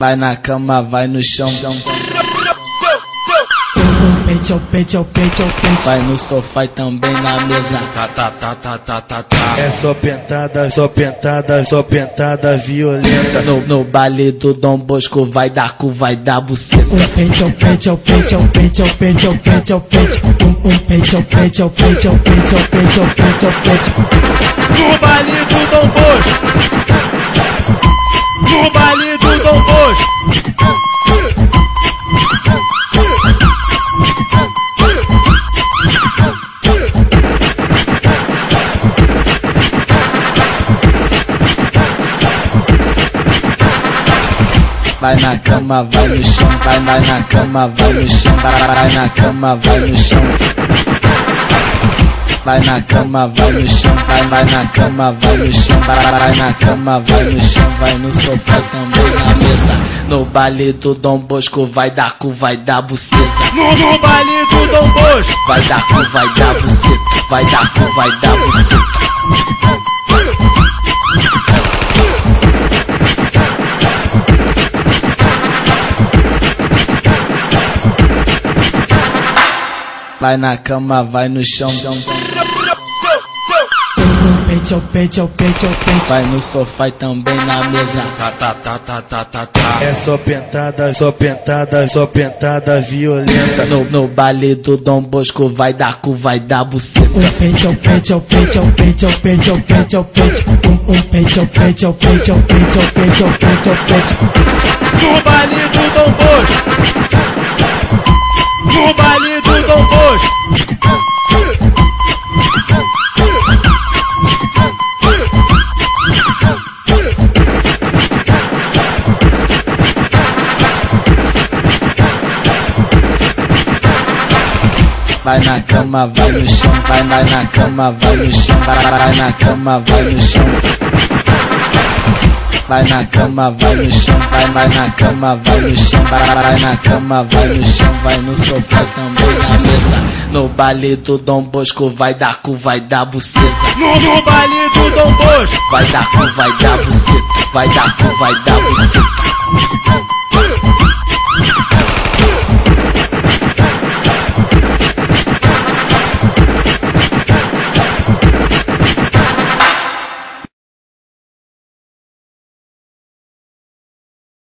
Vai na cama, vai no chão. Vai no sofá e também na mesa. É só pentada, só pentada, só pentada violenta. No baile do Dom Bosco vai dar cu, vai dar buceta. No baile do Dom Bosco, no baile do Dom Bosco. Vai na cama, vai no chão, vai na cama, vai no chão, vai na cama, vai no chão. Vai na cama, vai no chão, vai na cama, vai no chão, vai na cama, vai no chão, vai no sofá e também na mesa. No baile do Dom Bosco vai dar cu, vai dar buceta. No baile do Dom Bosco vai dar cu, vai dar buceta, vai dar cu, vai dar buceta. Vai na cama, vai no chão. Vai no sofá e também na mesa. É só pentada, só pentada, só pentada violenta. No baile do Dom Bosco vai dar cu, vai dar buceta. No baile do Dom Bosco, no baile do Dom Bosco. Vai na cama, vai no chão, vai na cama, vai no chão, vai na cama, vai no chão. Vai na cama, vai no chão, vai na cama, vai no chão, vai na cama, vai no chão, vai no sofá também na mesa. No baile do Dom Bosco vai dar cu, vai dar buceta. No baile do Dom Bosco vai dar cu, vai dar buceta, vai dar cu, vai dar buceta.